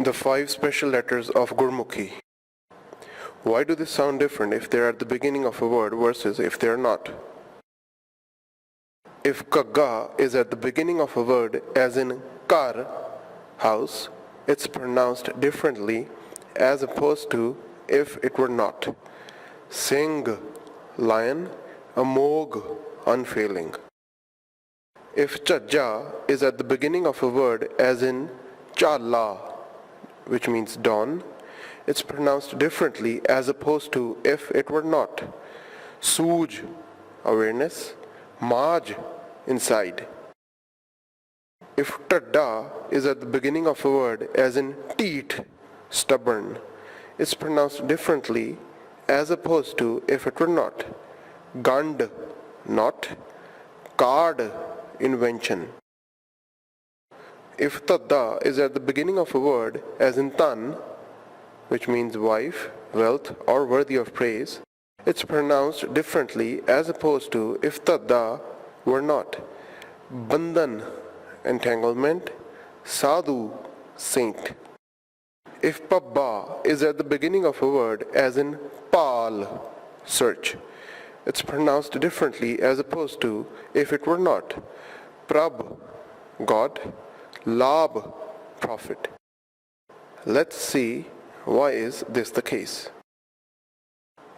The 5 special letters of Gurmukhi. Why do they sound different if they are at the beginning of a word versus if they are not? If kagga is at the beginning of a word, as in kar, house, it's pronounced differently as opposed to if it were not. Sing, lion, amog, unfailing. If chajja is at the beginning of a word, as in chala, which means dawn, it's pronounced differently as opposed to if it were not. SHUDH, awareness, maj, inside. If tadda is at the beginning of a word, as in teat, stubborn, it's pronounced differently as opposed to if it were not. Gand, not. Card, invention. If tadda is at the beginning of a word, as in tan, which means wife, wealth, or worthy of praise, it's pronounced differently as opposed to if tadda were not. Bandhan, entanglement. Sadhu, saint. If pabba is at the beginning of a word, as in pal, search, it's pronounced differently as opposed to if it were not. Prab, God. Lab, profit. Let's see why is this the case.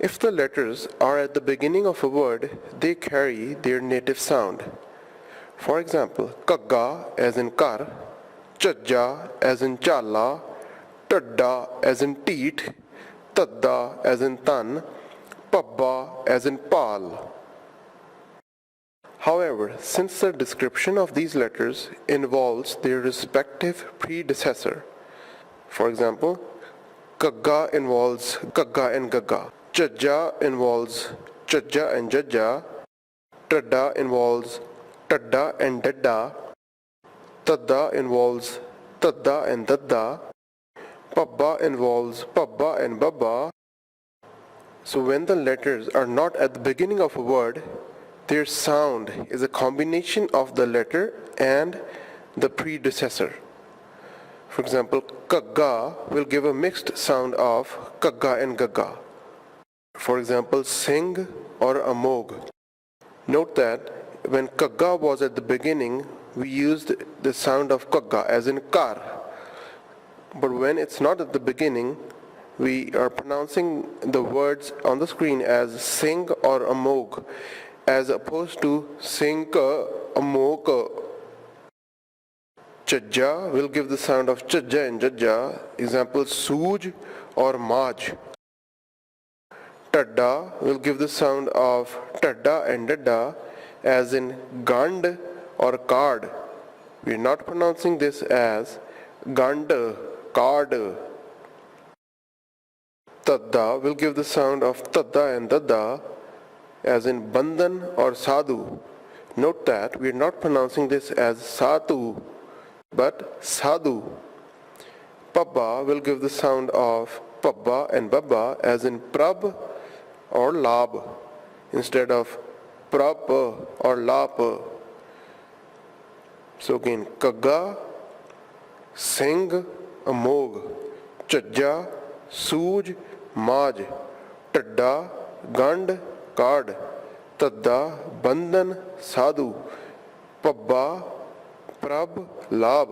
If the letters are at the beginning of a word, they carry their native sound. For example, kagga as in kar, chajja as in chala, tadda as in teat, tadda as in tan, pabba as in pal. However, since the description of these letters involves their respective predecessor, for example, kagga involves kagga and gagga, chajja involves chajja and jajja, tadda involves tadda and dadda, tadda involves tadda and dadda, pabba involves pabba and babba. So when the letters are not at the beginning of a word, their sound is a combination of the letter and the predecessor. For example, kagga will give a mixed sound of kagga and gagga. For example, sing or amog. Note that when kagga was at the beginning, we used the sound of kagga as in kar. But when it's not at the beginning, we are pronouncing the words on the screen as sing or amog, as opposed to sing-ka, amok. Chajja will give the sound of chajja and jajja, example SHUDH or maj. Tadda will give the sound of tadda and dadda, as in gand or card. We are not pronouncing this as gand, card. Tadda will give the sound of tadda and dadda, as in bandhan or sadhu. Note that we are not pronouncing this as sadhu, but sadhu. Pabba will give the sound of pabba and babba, as in prab or lab, instead of prab or lap. So again, kagga, sing, amog, chajja, SHUDH, maj, tadda, gand, card, tadda, bandhan, sadhu, pabba, prab, lab.